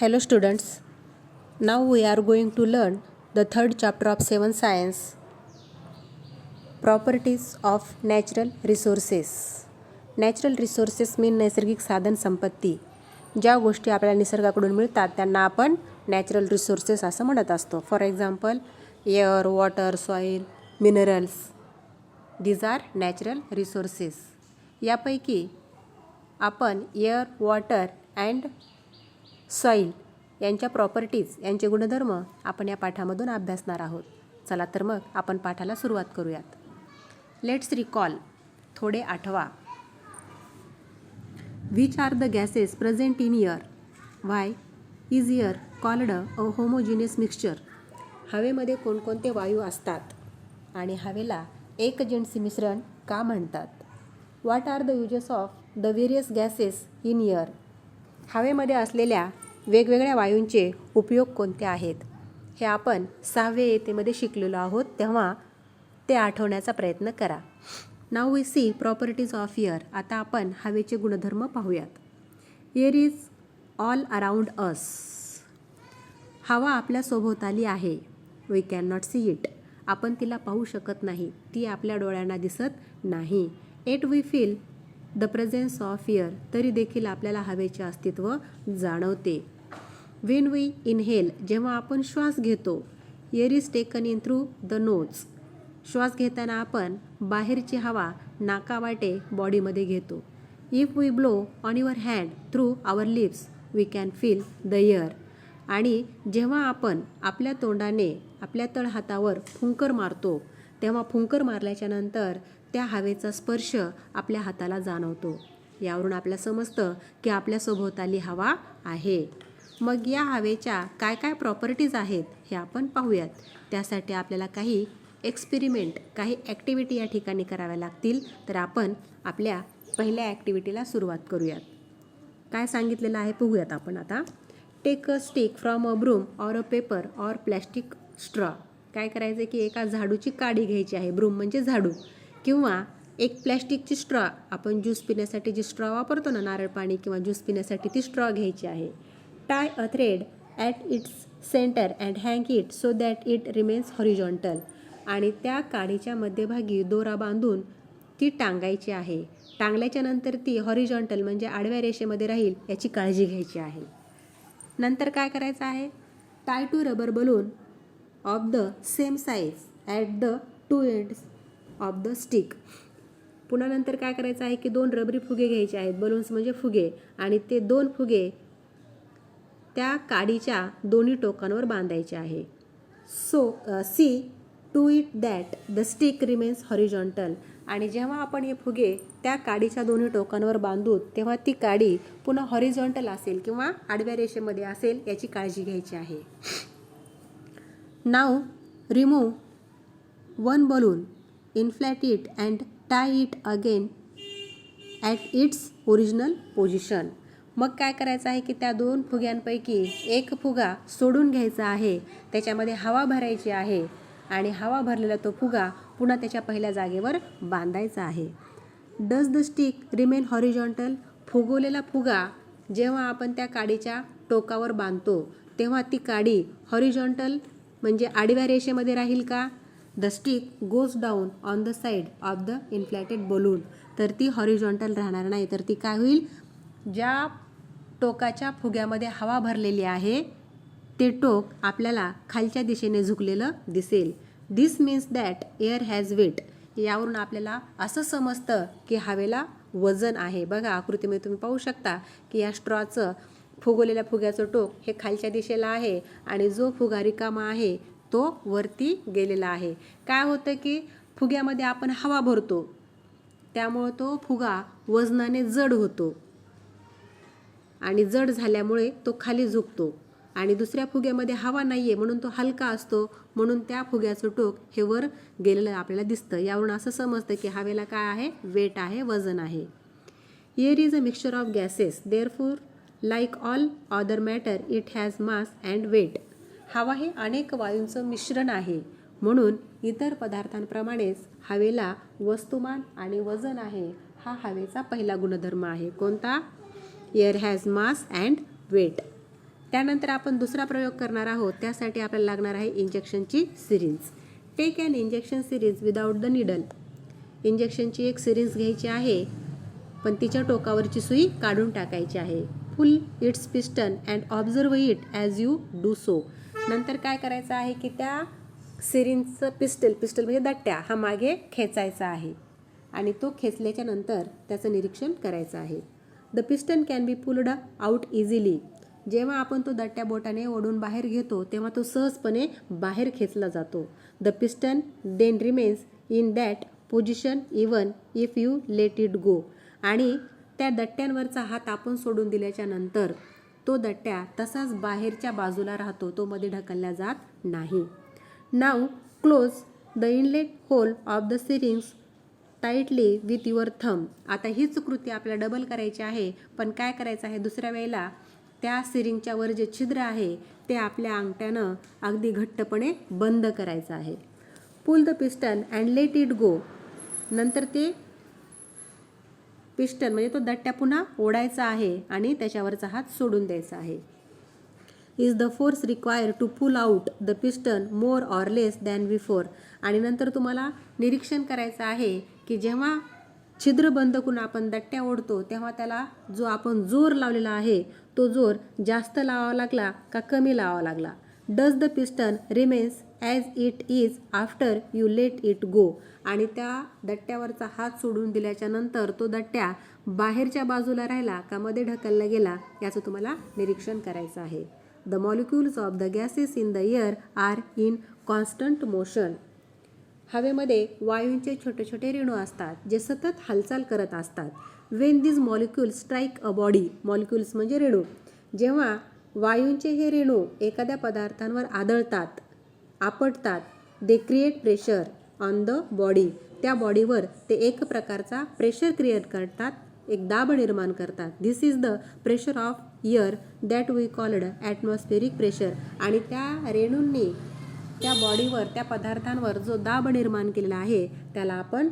Hello students, now we are going to learn the third chapter of 7th Science, Properties of Natural Resources. Natural resources mean नैसर्गिक साधन संपत्ती. ज्या गोष्टी आपल्याला निसर्गाकडून मिळतात त्यांना आपण नॅचरल रिसोर्सेस असं म्हणत असतो. For example air, water, soil, minerals. These are natural resources. यापैकी आपण एअर, वॉटर अँड सॉईल यांच्या प्रॉपर्टीज, यांचे गुणधर्म आपण या पाठामधून अभ्यासणार आहोत. चला तर मग आपण पाठाला सुरुवात करूयात. लेट्स रिकॉल, थोडे आठवा. Which are the gases present in air? Why is air called a homogeneous mixture? हवेमध्ये कोणकोणते वायू असतात आणि हवेला एकजिनसी मिश्रण का म्हणतात? What are the uses of the various gases in air? हवेमध्ये असलेल्या वेगवेगळ्या वायूंचे उपयोग कोणते आहेत? हे आपण 6व्या इयत्तेमध्ये शिकलेलो आहोत, तेव्हा ते आठवण्याचा प्रयत्न करा. Now we see properties of air. आता आपण हवेचे गुणधर्म पाहूयात. Air is all around us. हवा आपल्या सभोवताली आहे. We can not see it. आपण तिला पाहू शकत नाही, ती आपल्या डोळ्यांना दिसत नाही. Yet we feel the presence of air. तरी देखील आपल्याला हवेचे अस्तित्व जाणवते. When we inhale. जेव्हा आपण श्वास घेतो. Air is taken in through the nose. श्वास घेताना आपण बाहेरची हवा नाकावाटे बॉडीमध्ये घेतो. If we blow on your hand through our lips we can feel the air. आणि जेव्हा आपण आपल्या तोंडाने आपल्या तळहातावर फुंकर मारतो, तेव्हा फुंकर मारल्याच्या नंतर त्या हवेचा स्पर्श आपल्या हाताला जाणवतो. यावरून आपल्याला समजतं की आपल्या सभोवताली हवा आहे. मग या हवेच्या काय काय प्रॉपर्टीज आहेत हे आपण पाहूयात. त्यासाठी आपल्याला काही एक्सपेरिमेंट, काही ॲक्टिव्हिटी या ठिकाणी कराव्या लागतील. तर आपण आपल्या पहिल्या ॲक्टिव्हिटीला सुरुवात करूयात. काय सांगितलेलं आहे बघूयात आपण आता. Take a stick from a broom or a paper or plastic straw. काय करायचं की एका झाडूची काडी घ्यायची आहे. ब्रूम म्हणजे झाडू, किंवा एक प्लॅस्टिकची स्ट्रॉ. आपण ज्यूस पिण्यासाठी जी स्ट्रॉ वापरतो ना, नारळ पाणी किंवा ज्यूस पिण्यासाठी, ती स्ट्रॉ घ्यायची आहे. Tie a thread at its centre and hang it so that it remains horizontal. आणि त्या काडीच्या मध्यभागी दोरा बांधून ती टांगायची आहे. टांगल्याच्या नंतर ती हॉरिझॉन्टल म्हणजे आडव्या रेषेमध्ये राहील याची काळजी घ्यायची आहे. नंतर काय करायचं आहे? Tie two rubber balloon of the same size at the two ends of the stick. पुन्हा नंतर काय करायचं आहे की 2 रबरी फुगे घ्यायचे आहेत. बलून्स म्हणजे फुगे, आणि ते 2 फुगे त्या काडीच्या दोन्ही टोकांवर बांधायचे आहे. So see to it that the stick remains horizontal. आणि जेव्हा आपण हे फुगे त्या काडीच्या दोन्ही टोकांवर बांधू, तेव्हा ती काडी पुन्हा हॉरिझॉन्टल असेल किंवा आडव्या रेषेमध्ये असेल याची काळजी घ्यायची आहे. Now remove 1 balloon, inflate it and tie it again at its original position. मग काय करायचं आहे की त्या 2 फुग्यांपैकी एक फुगा सोडून घ्यायचा आहे. त्याच्यामध्ये हवा भरायची आहे आणि हवा भरलेला तो फुगा पुन्हा त्याच्या पहिल्या जागेवर बांधायचा आहे. Does the stick remain horizontal. फुगवलेला फुगा जेव्हा आपण त्या काडीच्या टोकावर बांधतो, तेव्हा ती काडी हॉरिझॉन्टल म्हणजे आडव्या रेषेमध्ये राहील का? The stick goes down on the side of the inflated balloon. तर ती हॉरिझॉन्टल राहणार नाही, तर ती काय होईल? ज्या टोकाच्या फुग्यामध्ये हवा भरलेली आहे ते टोक आपल्याला खालच्या दिशेने झुकलेलं दिसेल. This means that air has weight. यावरून आपल्याला असं समजतं की हवेला वजन आहे. बघा आकृतीमध्ये तुम्ही पाहू शकता की या स्ट्रॉचं, फुगवलेल्या फुग्याचं टोक हे खालच्या दिशेला आहे आणि जो फुगा रिकामा आहे तो वरती गेलेला आहे. काय होतं की फुग्यामध्ये आपण हवा भरतो, त्यामुळं तो फुगा वजनाने जड होतो आणि जड झाल्यामुळे तो खाली झुकतो. आणि दुसऱ्या फुग्यामध्ये हवा नाही आहे म्हणून तो हलका असतो, म्हणून त्या फुग्याचं टोक हे वर गेलेलं आपल्याला दिसतं. यावरून असं समजतं की हवेला काय आहे? वेट आहे, वजन आहे. Air is a mixture of gases therefore like all other matter it has mass and weight. हवा हे अनेक वायूंचं मिश्रण आहे, म्हणून इतर पदार्थांप्रमाणेच हवेला वस्तुमान आणि वजन आहे. हा हवेचा पहिला गुणधर्म आहे. कोणता? Air has mass and weight. त्यानंतर आपण दुसरा प्रयोग करणार आहोत. त्यासाठी आपल्याला लागणार आहे इंजेक्शनची syringe. Take an injection syringe without the needle. इंजेक्शनची एक सिरिंज घ्यायची आहे, पण तिच्या टोकावरची सुई काढून टाकायची आहे. Pull its piston and observe it as you do so. नंतर काय करायचं आहे की त्या सिरिंजचं पिस्टल म्हणजे दट्ट्या हा मागे खेचायचा आहे आणि तो खेचल्याच्या नंतर त्याचं निरीक्षण करायचं आहे. The piston can be pulled out easily. जेव्हा आपण तो दट्ट्या बोटाने ओढून बाहेर घेतो तेव्हा तो सहजपणे बाहेर खेचला जातो. The piston then remains in that position even if you let it go. आणि त्या दट्ट्यांवरचा हात आपण सोडून दिल्याच्या नंतर तो दट्ट्या तसाच बाहेरच्या बाजूला राहतो, तो मध्ये ढकलला जात नाही. Now close the inlet hole of the syringe tightly with your thumb. आता हीच कृती आपल्याला डबल करायची आहे, पण काय करायचं आहे दुसऱ्या वेळेला त्या सिरिंजच्या वर जे छिद्र आहे ते आपल्या अंगठ्यानं अगदी घट्टपणे बंद करायचं आहे. Pull the piston and let it go. नंतर ते पिस्टन म्हणजे तो दट्ट्या पुन्हा ओढायचा आहे आणि त्याच्यावरचा हात सोडून द्यायचा आहे. Is the force required to pull out the piston more or less than before. आणि नंतर तुम्हाला निरीक्षण करायचं आहे की जेव्हा छिद्र बंद करून आपण दट्ट्या ओढतो तेव्हा त्याला जो आपण जोर लावलेला आहे तो जोर जास्त लावावा लागला का कमी लावावा लागला. Does the piston remains as it is after you let it go. आणि त्या दट्ट्यावरचा हात सोडून दिल्याच्या नंतर तो दट्ट्या बाहेरच्या बाजूला राहिला का मध्ये ढकलला गेला याचं तुम्हाला निरीक्षण करायचं आहे. The molecules of the gases in the air are in constant motion. हवेमध्ये वायूंचे छोटे छोटे रेणू असतात जे सतत हालचाल करत असतात. When this molecules strike a body. Molecules म्हणजे रेणू. जेव्हा वायूंचे हे रेणू एखाद्या पदार्थांवर आदळतात, आपटतात, they create pressure on the body. त्या बॉडीवर ते एक प्रकारचा प्रेशर क्रिएट करतात, एक दाब निर्माण करतात. This is the pressure of air that we called atmospheric pressure. आणि त्या रेणूंनी त्या बॉडीवर त्या पदार्थांवर जो दाब निर्माण केलेला आहे त्याला आपण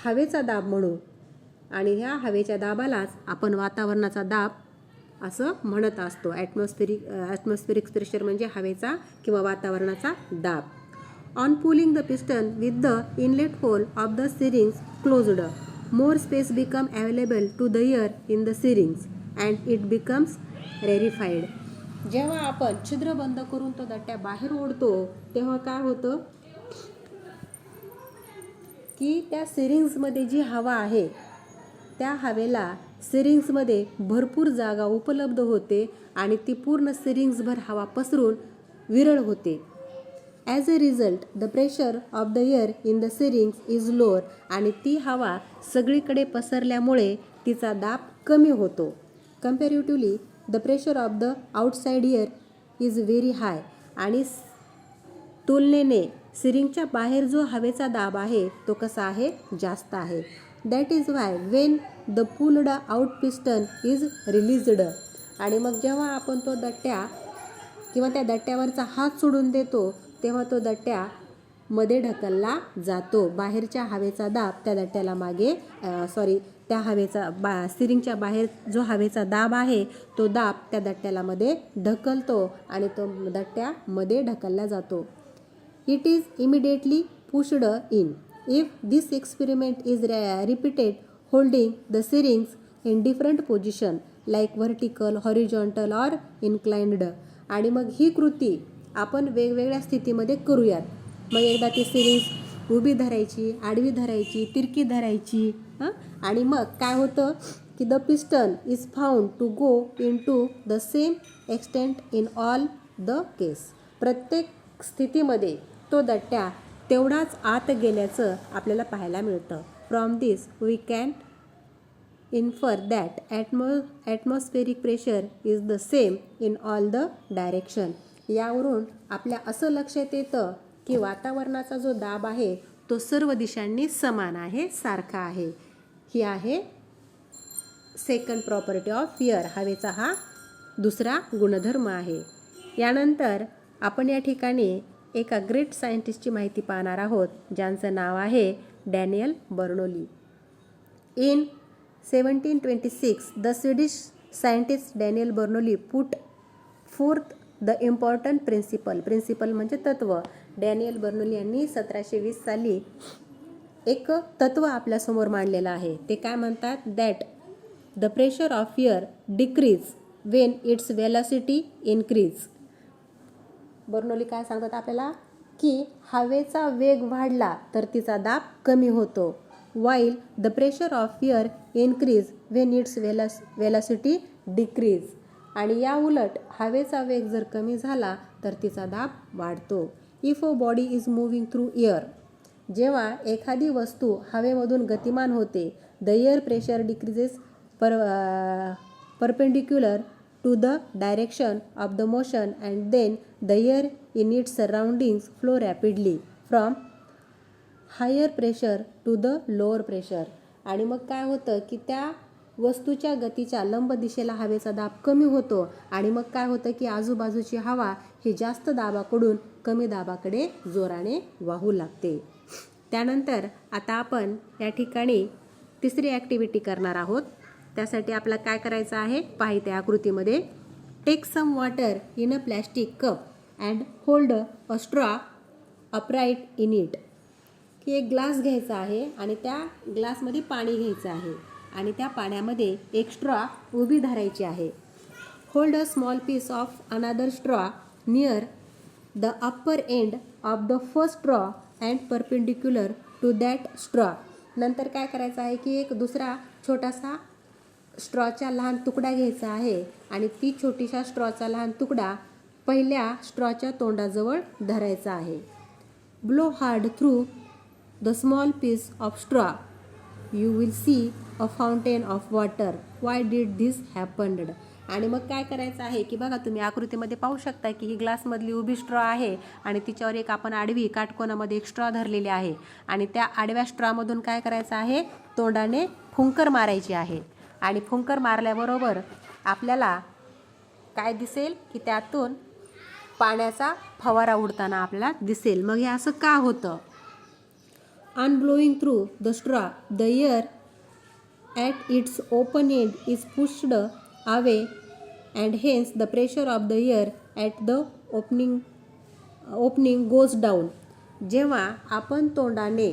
हवेचा दाब म्हणू. आणि ह्या हवेच्या दाबालाच आपण वातावरणाचा दाब असं म्हणत असतो. ॲटमॉस्फेरिक प्रेशर म्हणजे हवेचा किंवा वातावरणाचा दाब. On pulling the piston with the inlet hole of the syringe closed more space become available to the air in the syringe and it becomes rarefied. जेव्हा आपण छिद्र बंद करून तो दट्ट्या बाहेर ओढतो तेव्हा काय होतं की त्या सिरिंजमध्ये जी हवा आहे त्या हवेला सिरिंजमध्ये भरपूर जागा उपलब्ध होते आणि ती पूर्ण सिरिंजभर हवा पसरून विरळ होते. As a result the pressure of the air in the syringe is lower. आणि ती हवा सगळीकडे पसरल्यामुळे तिचा दाब कमी होतो. Comparatively the pressure of the outside air is very high. आणि तुलनेने सिरिंजच्या बाहेर जो हवेचा दाब आहे तो कसा आहे, जास्त आहे. That is why Wien the pulled out piston is released. आणि मग जेव्हा आपण तो दट्ट्या किंवा त्या दट्ट्यावरचा हात सोडून देतो तेव्हा तो दट्ट्या मध्ये ढकलला जातो. बाहेरच्या हवेचा दाब त्या दट्ट्याला मागे त्या हवेचा सिरिंजच्या बाहेर जो हवेचा दाब आहे तो दाब त्या दट्ट्याला मध्ये ढकलतो आणि तो दट्ट्या मध्ये ढकलला जातो. It is immediately pushed in. If this experiment is repeated holding the syringe in different position like vertical, horizontal or inclined. आणि मग ही कृती आपण वेगवेगळ्या स्थितीमध्ये करूयात. मग एकदा ती सिरिंज उभी धरायची, आडवी धरायची, तिरकी धरायची. आणि मग काय होतं की the piston is found to go in to the same extent in all the case. प्रत्येक स्थितीमध्ये तो दट्ट्या तेवढाच आत गेल्याचं आपल्याला पाहायला मिळतं. From this we can infer that atmospheric pressure is the same in all the direction. यावरून आपल्या असं लक्षात येतं की वातावरणाचा जो दाब आहे तो सर्व दिशांनी समान आहे, सारखा आहे. ही आहे सेकंड प्रॉपर्टी ऑफ एअर. हवेचा हा दुसरा गुणधर्म आहे. यानंतर आपण या ठिकाणी एका ग्रेट सायंटिस्टची माहिती पाहणार आहोत ज्यांचं नाव आहे Daniel Bernoulli. In 1726 the Swedish scientist Daniel Bernoulli put forth, the important principle म्हणजे तत्व. डॅनियल बर्नोली यांनी 1720 साली एक तत्व आपल्यासमोर मांडलेलं आहे. ते काय म्हणतात? That the pressure of air decrease Wien it's velocity increase. Bernoulli काय सांगतात आपल्याला? की हवेचा वेग वाढला तर तिचा दाब कमी होतो. While the pressure of air increase Wien it's velocity decrease. आणि या उलट हवेचा वेग जर कमी झाला तर तिचा दाब वाढतो. If a body is moving through air, जेव्हा एखादी वस्तू हवेमधून गतिमान होते, the air pressure decreases perpendicular to the direction of the motion and then the air in its surroundings flow rapidly from higher pressure to the lower pressure. आणि मग काय होतं की त्या वस्तूच्या गतीच्या लंब दिशेला हवेचा दाब कमी होतो आणि मग काय होतं की आजूबाजूची हवा ही जास्त दाबाकडून कमी दाबाकडे जोराने वाहू लागते. त्यानंतर आता आपण या ठिकाणी तिसरी ॲक्टिव्हिटी करणार आहोत. त्यासाठी आपल्याला काय करायचं आहे? पाहिजे आकृतीमध्ये. Take some water in a plastic cup and hold a straw upright in it. की एक ग्लास घ्यायचा आहे आणि त्या ग्लासमध्ये पाणी घ्यायचं आहे आणि त्या पाण्यामध्ये एक स्ट्रॉ उभी धरायची आहे. Hold a small piece of another straw near the upper end of the first straw and perpendicular to that straw. नंतर काय करायचं आहे की एक दुसरा छोटासा स्ट्रॉचा लहान तुकडा घ्यायचा आहे आणि ती छोटीशा स्ट्रॉचा लहान तुकडा पहिल्या स्ट्रॉच्या तोंडाजवळ धरायचा आहे. Blow hard through the small piece of straw you will see a fountain of water. Why did this happened. आणि मग काय करायचं आहे की बघा तुम्ही आकृतीमध्ये पाहू शकता की ही ग्लासमधली उभी स्ट्रॉ आहे आणि तिच्यावर एक आपण आडवी काटकोनामध्ये एक स्ट्रॉ धरलेली आहे आणि त्या आडव्या स्ट्रॉमधून काय करायचं आहे? तोंडाने फुंकर मारायची आहे. आणि फुंकर मारल्याबरोबर आपल्याला काय दिसेल की त्यातून पाण्याचा फवारा उडताना आपल्याला दिसेल. मग हे असं का होतं? On blowing through the straw the air at its open end is pushed away and hence the pressure of the air at the opening goes down. जेव्हा आपण तोंडाने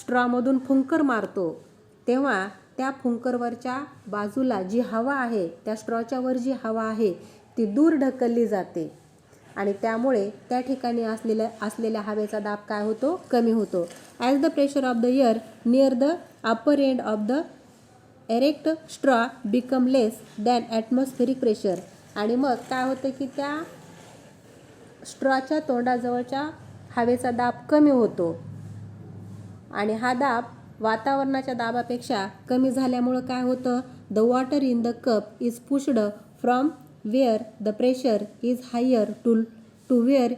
स्ट्रॉमधून फुंकर मारतो तेव्हा त्या फुंकरवरच्या बाजूला जी हवा आहे, त्या स्ट्रॉच्या वर जी हवा आहे ती दूर ढकलली जाते आणि त्यामुळे त्या ठिकाणी असलेल्या हवेचा दाब काय होतो? कमी होतो. As the pressure of the air near the upper end of the erect straw become less than atmospheric pressure. आणि मग काय होतं की त्या स्ट्रॉच्या तोंडाजवळच्या हवेचा दाब कमी होतो आणि हा दाब वातावरणाच्या दाबापेक्षा कमी झाल्यामुळं काय होतं? The water in the cup is pushed from where the pressure is higher to where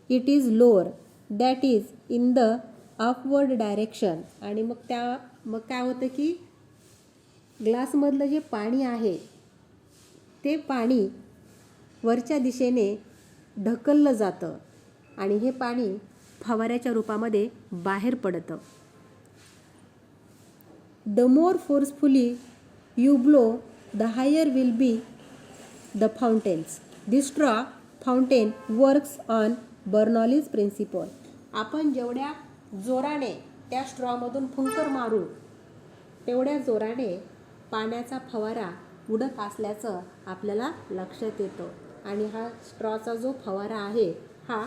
it is lower that is in the upward direction. आणि मग काय होतं की ग्लासमधलं जे पाणी आहे ते पाणी वरच्या दिशेने ढकललं जातं आणि हे पाणी फवाऱ्याच्या रूपामध्ये बाहेर पडतं. The more forcefully you blow, the higher will be the fountains. This straw fountain works on Bernoulli's principle. आपण जेवढ्या जोराने त्या स्ट्रॉमधून फुंकर मारू तेवढ्या जोराने पाण्याचा फवारा उडत असल्याचं आपल्याला लक्षात येतं आणि हा स्ट्रॉचा जो फवारा आहे हा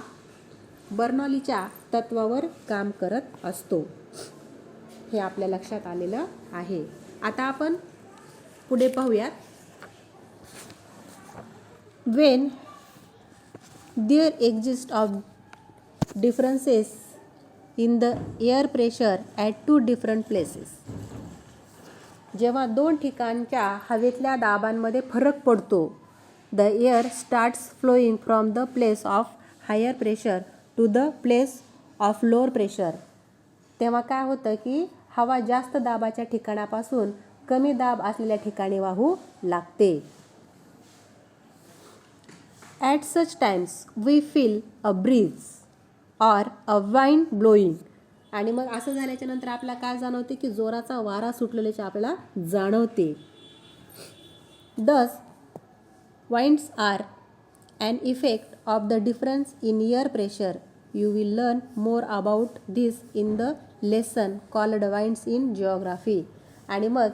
बर्नौलीच्या तत्वावर काम करत असतो. हे आपल्या लक्षात आलेलं आहे. आता आपण पुढे पाहूयात. When there exist of differences in the air pressure at two different places. जेव्हा दोन ठिकाणच्या हवेतल्या दाबांमध्ये फरक पडतो, the air starts flowing from the place of higher pressure to the place of lower pressure. तेव्हा काय होतं की हवा जास्त दाबाच्या ठिकाणापासून कमी दाब असलेल्या ठिकाणी वाहू लागते. At such times we feel a breeze or a wind blowing. आणि मग असं झाल्याच्या नंतर आपल्याला काय जाणवते की जोराचा वारा सुटलेल्याचे आपल्याला जाणवते. दस Winds are an effect of the difference in air pressure. You will learn more about this in the lesson called winds in geography. आणि मग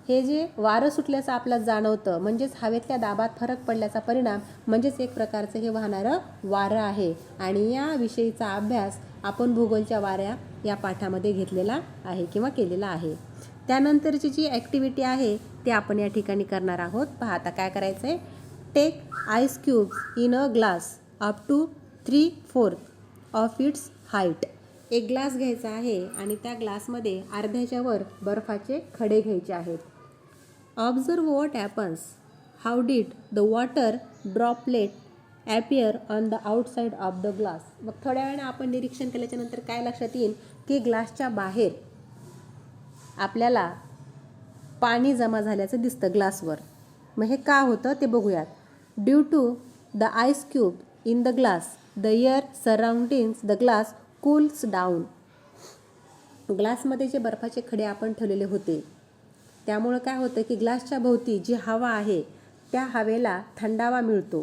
हे जे वारं सुटल्याचं आपल्याला जाणवतं म्हणजेच हवेतल्या दाबात फरक पडल्याचा परिणाम म्हणजेच एक प्रकारचं हे वाहणारं वारं आहे. आणि या विषयीचा अभ्यास आपण भूगोलच्या वाऱ्या या पाठामध्ये घेतलेला आहे किंवा केलेला आहे. त्यानंतरची जी ॲक्टिव्हिटी आहे ते आपण या ठिकाणी करणार आहोत. पहा आता काय करायचं आहे. Take ice cubes in a glass up to 3/4 of its height. एक ग्लास घ्यायचा आहे आणि त्या ग्लासमध्ये अर्ध्याच्या वर बर्फाचे खडे घ्यायचे आहेत. Observe what happens. How did the water droplet appear on the outside of the glass. मग थोड्या वेळाने आपण निरीक्षण केल्याच्यानंतर काय लक्षात येईल की ग्लासच्या बाहेर आपल्याला पाणी जमा झाल्याचं दिसतं ग्लासवर. मग हे का होतं ते बघूयात. Due to the ice cube in the glass the air surroundings the glass cools down. ग्लासमध्ये जे बर्फाचे खडे आपण ठेवलेले होते त्यामुळं काय होतं की ग्लासच्या भोवती जी हवा आहे त्या हवेला थंडावा मिळतो.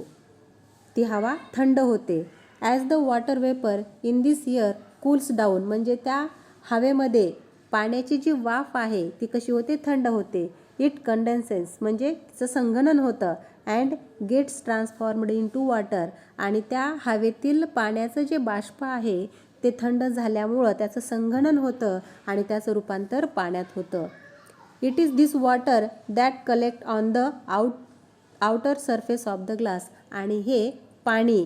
ती हवा थंड होते. As the water vapour in this air cools down म्हणजे त्या हवेमध्ये पाण्याची जी वाफ आहे ती कशी होते थंड होते. इट कंडेन्सेस म्हणजे तिचं संघनन होतं. And gets transformed in to water आणि त्या हवेतील पाण्याचं जे बाष्प आहे ते थंड झाल्यामुळं त्याचं संघनन होतं आणि त्याचं रूपांतर पाण्यात होतं. It is this water that collect on the outer surface of the glass आणि हे पाणी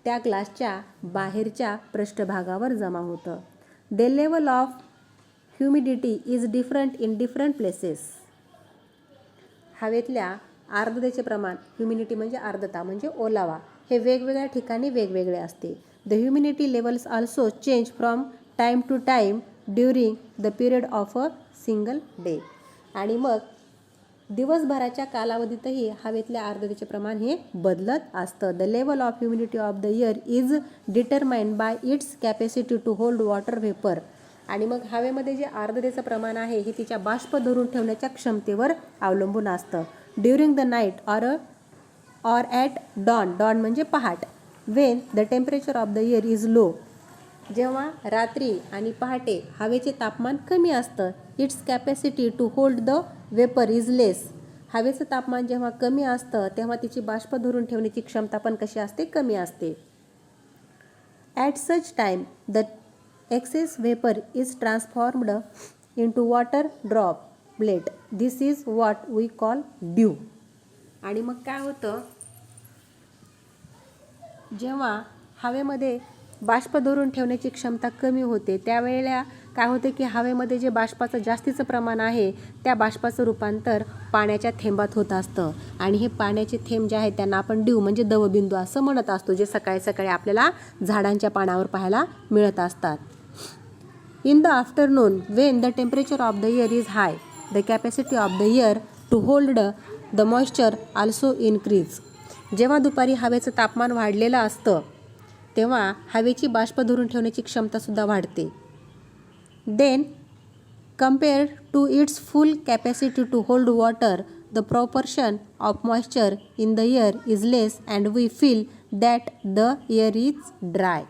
त्या ग्लासच्या बाहेरच्या पृष्ठभागावर जमा होतं. The level of humidity is different in different places. हवेतल्या आर्द्रतेचे प्रमाण ह्युमिडिटी म्हणजे आर्द्रता म्हणजे ओलावा हे वेगवेगळ्या ठिकाणी वेगवेगळे असते. The humidity levels also change from time to time during the period of a single day. आणि मग दिवसभराच्या कालावधीतही हवेतल्या आर्द्रतेचे प्रमाण हे बदलत असतं. The level of humidity of the air is determined by its capacity to hold water vapour. आणि मग हवेमध्ये जे आर्द्रतेचं प्रमाण आहे हे तिच्या बाष्प धरून ठेवण्याच्या क्षमतेवर अवलंबून असतं. During the night or at dawn. Dawn म्हणजे पहाट. When the temperature of the air is low. जेव्हा रात्री आणि पहाटे हवेचे तापमान कमी असतं. Its capacity to hold the vapour is less. हवेचं तापमान जेव्हा कमी असतं तेव्हा तिची बाष्प धरून ठेवण्याची क्षमता पण कशी असते कमी असते. At such time the excess vapor is transformed into water droplet. This is what we call dew. आणि मग काय होतं जेव्हा हवेमध्ये बाष्प धरून ठेवण्याची क्षमता कमी होते त्यावेळेला काय होते की हवेमध्ये जे बाष्पाचं जास्तीचं प्रमाण आहे त्या बाष्पाचं रूपांतर पाण्याच्या थेंबात होत असतं. आणि हे पाण्याचे थेंब जे आहेत त्यांना आपण ड्यू म्हणजे दवबिंदू असं म्हणत असतो जे सकाळी सकाळी आपल्याला झाडांच्या पानावर पाहायला मिळत असतात. In the afternoon, when the temperature of the air is high, the capacity of the air to hold the moisture also increase. जेव्हा दुपारी हवेचं तापमान वाढलेलं असतं तेव्हा हवेची बाष्प धरून ठेवण्याची क्षमतासुद्धा वाढते. Then, compared to its full capacity to hold water, the proportion of moisture in the air is less and we feel that the air is dry.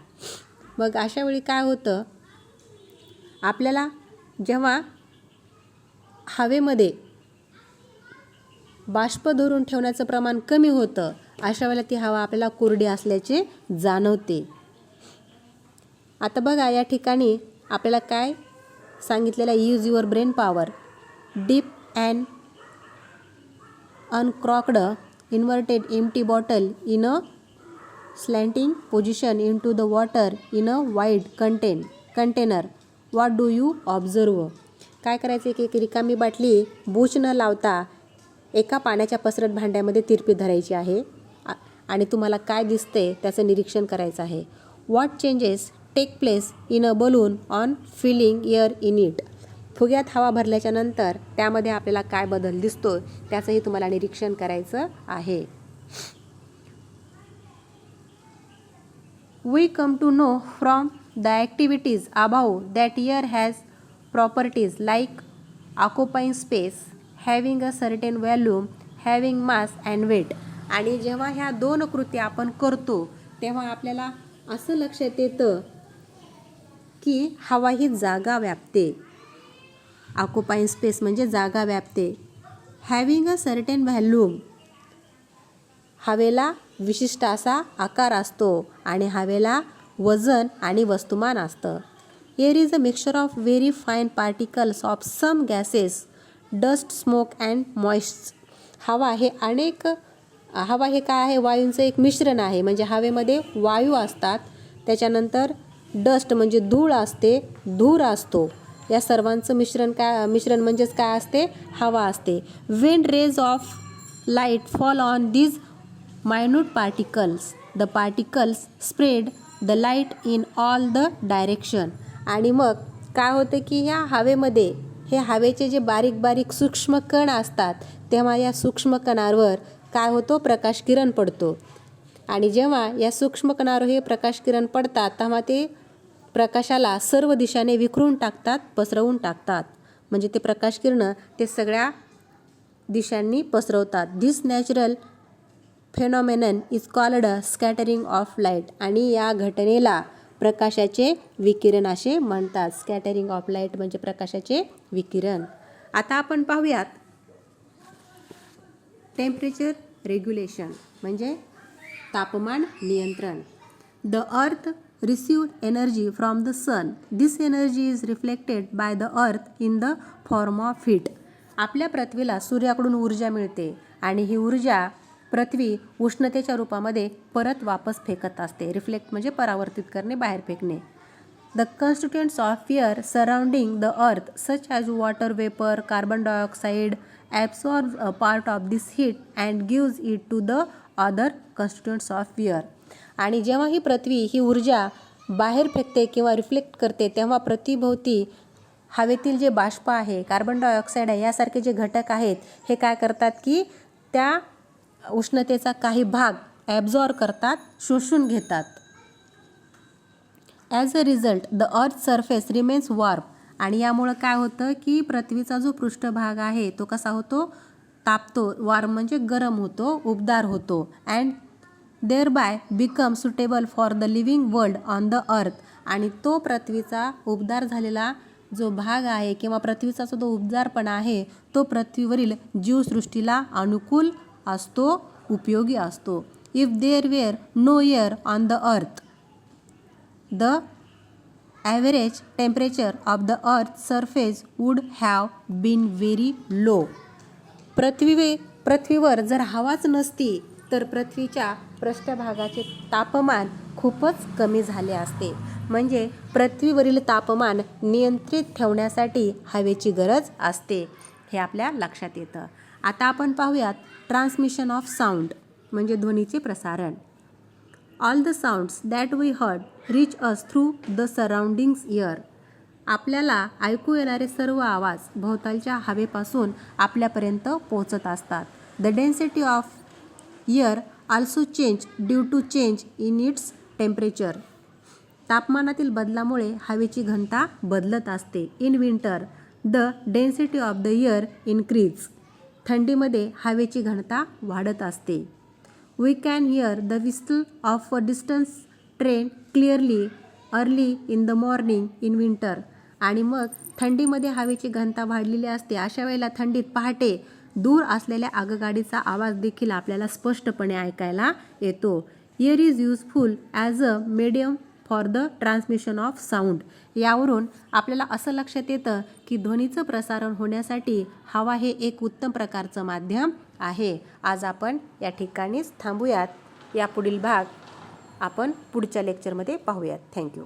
मग अशा वेळी काय होतं आपल्याला जेव्हा हवेमध्ये बाष्प धरून ठेवण्याचं प्रमाण कमी होतं अशा वेळेला ती हवा आपल्याला कोरडी असल्याचे जाणवते. आता बघा या ठिकाणी आपल्याला काय सांगितलेलं आहे. Use your brain power. Dip and uncorked inverted empty bottle in a slanting position in to the water in a wide container. What do you observe. काय करायचं की एक रिकामी बाटली बूच न लावता एका पाण्याच्या पसरट भांड्यामध्ये तिरपी धरायची आहे आणि तुम्हाला काय दिसते त्याचं निरीक्षण करायचं आहे. What changes take place in a balloon on filling air in it. फुग्यात हवा भरल्याच्या नंतर त्यामध्ये आपल्याला काय बदल दिसतो त्याचंही तुम्हाला निरीक्षण करायचं आहे. We come to know from the activities above that air has properties like occupying space, having a certain volume, having mass and weight. आणि जेव्हा ह्या दोन कृती आपण करतो तेव्हा आपल्याला असं लक्षात येतं की हवा ही जागा व्यापते. ऑक्युपाइंग स्पेस म्हणजे जागा व्यापते. हॅविंग अ सर्टेन व्हॉल्यूम, हवेला विशिष्ट असा आकार असतो आणि हवेला वजन आणि वस्तुमान असतं. Air is a mixture of very fine particles of some gases, dust, smoke and moist. हवा हे काय आहे? वायूंचं एक मिश्रण आहे. म्हणजे हवेमध्ये वायू असतात, त्याच्यानंतर डस्ट म्हणजे धूळ असते, धूर असतो. या सर्वांचं मिश्रण म्हणजेच काय असते? हवा असते. When rays of light fall on these minute particles, the particles spread the light in all the direction. आणि मग काय होतं की ह्या हवेमध्ये हे हवेचे जे बारीक बारीक सूक्ष्म कण असतात, तेव्हा या सूक्ष्म कणांवर काय होतो? प्रकाश किरण पडतो. आणि जेव्हा या सूक्ष्म कणांवर हे प्रकाश किरण पडतात तेव्हा ते प्रकाशाला सर्व दिशाने विखरून टाकतात, पसरवून टाकतात. म्हणजे ते प्रकाश किरणं ते सगळ्या दिशांनी पसरवतात. This natural phenomenon is called scattering of light. आणि या घटनेला प्रकाशाचे विकिरण असे म्हणतात. स्कॅटरिंग ऑफ लाईट म्हणजे प्रकाशाचे विकिरण. आता आपण पाहूयात टेम्परेचर रेग्युलेशन म्हणजे तापमान नियंत्रण. The earth received energy from the sun. This energy is reflected by the earth in the form of heat. आपल्या पृथ्वीला सूर्याकडून ऊर्जा मिळते आणि ही ऊर्जा पृथ्वी उष्णतेच्या रूपामध्ये परत वापस फेकत असते. रिफ्लेक्ट म्हणजे परावर्तित करणे, बाहेर फेकणे. The constituents of air surrounding the earth such as water vapour, carbon dioxide absorb a part of this heat and gives it to the other constituents of air. आणि जेव्हा ही पृथ्वी ही ऊर्जा बाहेर फेकते किंवा रिफ्लेक्ट करते तेव्हा पृथ्वीभोवती हवेतील जे बाष्प आहे, कार्बन डायऑक्साईड आहे, यासारखे जे घटक आहेत हे काय करतात की त्या उष्णतेचा काही भाग ॲब्झॉर्ब करतात, शोषून घेतात. As a result the earth surface remains warm. आणि यामुळं काय होतं की पृथ्वीचा जो पृष्ठभाग आहे तो कसा होतो? तापतो. वॉर्म म्हणजे गरम होतो, उबदार होतो. And thereby become suitable for the living world on the earth. आणि तो पृथ्वीचा उबदार झालेला जो भाग आहे किंवा पृथ्वीचा जो उबदारपणा आहे तो पृथ्वीवरील जीवसृष्टीला अनुकूल असतो, उपयोगी असतो. If there were no air on the earth the average temperature of the earth surface would have been very low. पृथ्वीवर जर हवाच नसती तर पृथ्वीच्या पृष्ठभागाचे तापमान खूपच कमी झाले असते. म्हणजे पृथ्वीवरील तापमान नियंत्रित ठेवण्यासाठी हवेची गरज असते, हे आपल्या लक्षात येतं. आता आपण पाहूयात ट्रान्समिशन ऑफ साऊंड म्हणजे ध्वनीचे प्रसारण. All the sounds that we heard reach us through the surroundings air. आपल्याला ऐकू येणारे सर्व आवाज भोवतालच्या हवेपासून आपल्यापर्यंत पोहोचत असतात. The density of air also change due to change in its temperature. तापमानातील बदलामुळे हवेची घनता बदलत असते. In winter the density of the air increase. थंडीमध्ये हवेची घनता वाढत असते. We can hear the whistle of a distance train clearly early in the morning in winter. आणि मग थंडीमध्ये हवेची घनता वाढलेली असते. अशा वेळेला थंडीत पहाटे दूर असलेल्या आगगाडीचा आवाज देखील आपल्याला स्पष्टपणे ऐकायला येतो. Air is useful as a medium for the transmission of sound. यावरून आपल्याला असं लक्षात येतं की ध्वनीचं प्रसारण होण्यासाठी हवा हे एक उत्तम प्रकारचं माध्यम आहे. आज आपण या ठिकाणीच थांबूयात. या पुढील भाग आपण पुढच्या लेक्चरमध्ये पाहूयात. थँक्यू.